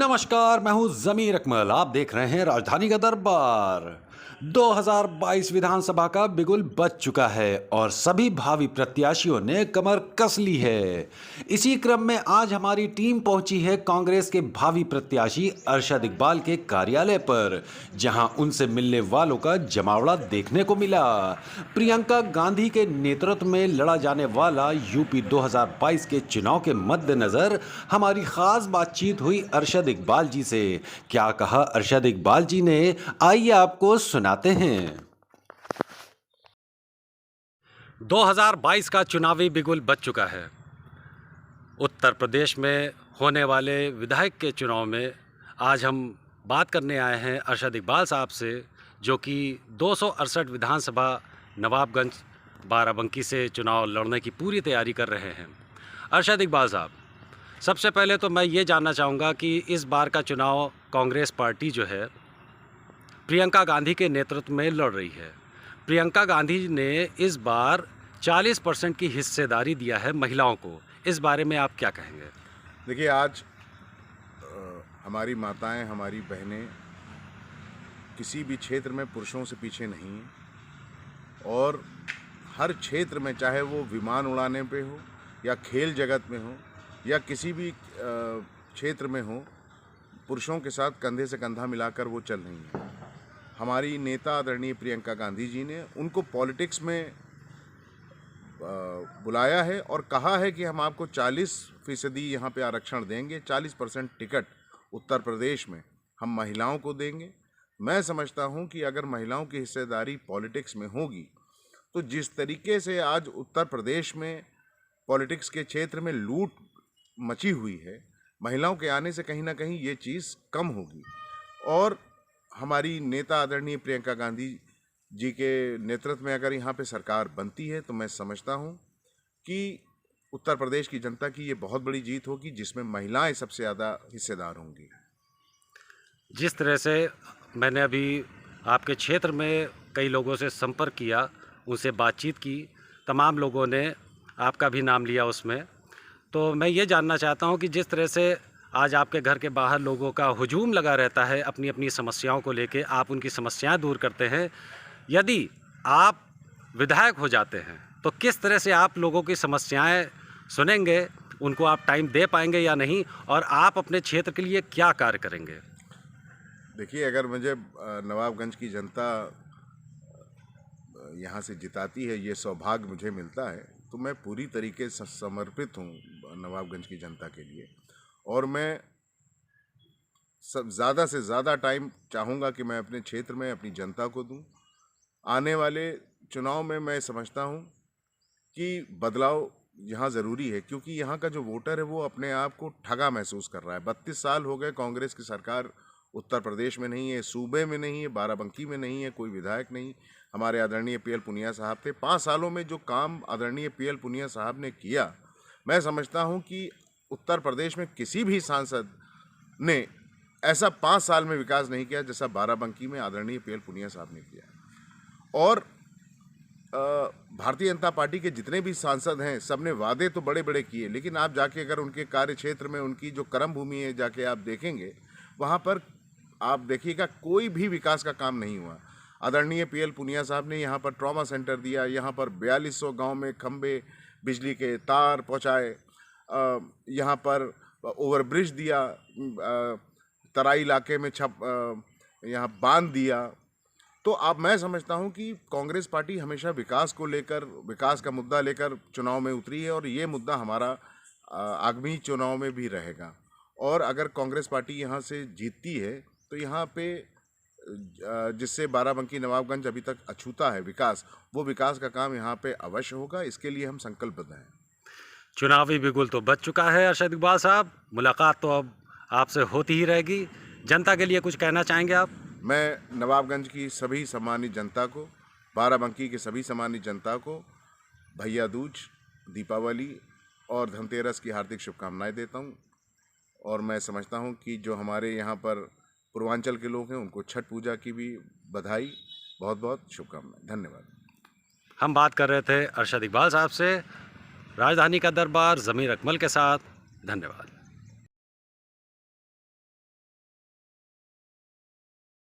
नमस्कार, मैं हूं जमीर अकमल। आप देख रहे हैं राजधानी का दरबार। 2022 विधानसभा का बिगुल बज चुका है और सभी भावी प्रत्याशियों ने कमर कस ली है। इसी क्रम में आज हमारी टीम पहुंची है कांग्रेस के भावी प्रत्याशी अरशद इकबाल के कार्यालय पर, जहां उनसे मिलने वालों का जमावड़ा देखने को मिला। प्रियंका गांधी के नेतृत्व में लड़ा जाने वाला यूपी 2022 के चुनाव के मद्देनजर हमारी खास बातचीत हुई अरशद इकबाल जी से। क्या कहा अरशद इकबाल जी ने, आइए आपको सुनाते हैं। 2022 का चुनावी बिगुल बज चुका है। उत्तर प्रदेश में होने वाले विधायक के चुनाव में आज हम बात करने आए हैं अरशद इकबाल साहब से, जो कि 268 विधानसभा नवाबगंज बाराबंकी से चुनाव लड़ने की पूरी तैयारी कर रहे हैं। अरशद इकबाल साहब, सबसे पहले तो मैं ये जानना चाहूँगा कि इस बार का चुनाव कांग्रेस पार्टी जो है प्रियंका गांधी के नेतृत्व में लड़ रही है। प्रियंका गांधी ने इस बार 40% की हिस्सेदारी दिया है महिलाओं को। इस बारे में आप क्या कहेंगे? देखिए, आज हमारी माताएं, हमारी बहनें किसी भी क्षेत्र में पुरुषों से पीछे नहीं हैं और हर क्षेत्र में, चाहे वो विमान उड़ाने पे हो या खेल जगत में हो या किसी भी क्षेत्र में हो, पुरुषों के साथ कंधे से कंधा मिलाकर वो चल रही हैं। हमारी नेता आदरणीय प्रियंका गांधी जी ने उनको पॉलिटिक्स में बुलाया है और कहा है कि हम आपको 40% यहाँ पे आरक्षण देंगे, 40% टिकट उत्तर प्रदेश में हम महिलाओं को देंगे। मैं समझता हूँ कि अगर महिलाओं की हिस्सेदारी पॉलिटिक्स में होगी तो जिस तरीके से आज उत्तर प्रदेश में पॉलिटिक्स के क्षेत्र में लूट मची हुई है, महिलाओं के आने से कहीं ना कहीं ये चीज़ कम होगी। और हमारी नेता आदरणीय प्रियंका गांधी जी के नेतृत्व में अगर यहाँ पे सरकार बनती है तो मैं समझता हूँ कि उत्तर प्रदेश की जनता की ये बहुत बड़ी जीत होगी, जिसमें महिलाएं सबसे ज़्यादा हिस्सेदार होंगी। जिस तरह से मैंने अभी आपके क्षेत्र में कई लोगों से संपर्क किया, उनसे बातचीत की, तमाम लोगों ने आपका भी नाम लिया उसमें, तो मैं ये जानना चाहता हूँ कि जिस तरह से आज आपके घर के बाहर लोगों का हुजूम लगा रहता है अपनी अपनी समस्याओं को लेके, आप उनकी समस्याएं दूर करते हैं। यदि आप विधायक हो जाते हैं तो किस तरह से आप लोगों की समस्याएं सुनेंगे, उनको आप टाइम दे पाएंगे या नहीं, और आप अपने क्षेत्र के लिए क्या कार्य करेंगे? देखिए, अगर मुझे नवाबगंज की जनता यहाँ से जिताती है, ये सौभाग्य मुझे मिलता है, तो मैं पूरी तरीके से समर्पित हूँ नवाबगंज की जनता के लिए। और मैं सब ज़्यादा से ज़्यादा टाइम चाहूँगा कि मैं अपने क्षेत्र में अपनी जनता को दूँ। आने वाले चुनाव में मैं समझता हूँ कि बदलाव यहाँ ज़रूरी है, क्योंकि यहाँ का जो वोटर है वो अपने आप को ठगा महसूस कर रहा है। 32 साल हो गए कांग्रेस की सरकार उत्तर प्रदेश में नहीं है, सूबे में नहीं है, बाराबंकी में नहीं है, कोई विधायक नहीं। हमारे आदरणीय पीएल पुनिया साहब थे। 5 सालों में जो काम आदरणीय पीएल पुनिया साहब ने किया, मैं समझता हूँ कि उत्तर प्रदेश में किसी भी सांसद ने ऐसा 5 साल में विकास नहीं किया जैसा बाराबंकी में आदरणीय पीएल पुनिया साहब ने किया। और भारतीय जनता पार्टी के जितने भी सांसद हैं, सबने वादे तो बड़े बड़े किए, लेकिन आप जाके अगर उनके कार्य क्षेत्र में उनकी जो कर्म भूमि है जाके आप देखेंगे, वहाँ पर आप देखिएगा कोई भी विकास का काम नहीं हुआ। आदरणीय पीएल पुनिया साहब ने यहाँ पर ट्रॉमा सेंटर दिया, यहाँ पर 4200 गाँव में खंबे बिजली के तार पहुँचाए, यहाँ पर ओवरब्रिज दिया, तराई इलाके में यहाँ बांध दिया। तो अब मैं समझता हूँ कि कांग्रेस पार्टी हमेशा विकास को लेकर, विकास का मुद्दा लेकर चुनाव में उतरी है और ये मुद्दा हमारा आगामी चुनाव में भी रहेगा। और अगर कांग्रेस पार्टी यहाँ से जीतती है तो यहाँ पे जिससे बाराबंकी नवाबगंज अभी तक अछूता है विकास, वो विकास का काम यहाँ पे अवश्य होगा। इसके लिए हम संकल्पबद्ध हैं। चुनावी बिगुल तो बज चुका है अरशद इकबाल साहब, मुलाकात तो अब आपसे होती ही रहेगी। जनता के लिए कुछ कहना चाहेंगे आप? मैं नवाबगंज की सभी सम्मानित जनता को, बाराबंकी के सभी सम्मानित जनता को भैया दूज, दीपावली और धनतेरस की हार्दिक शुभकामनाएं देता हूं। और मैं समझता हूं कि जो हमारे यहाँ पर पूर्वांचल के लोग हैं, उनको छठ पूजा की भी बधाई, बहुत बहुत शुभकामनाएं। धन्यवाद। हम बात कर रहे थे अरशद इकबाल साहब से, राजधानी का दरबार जमीर अकमल के साथ। धन्यवाद।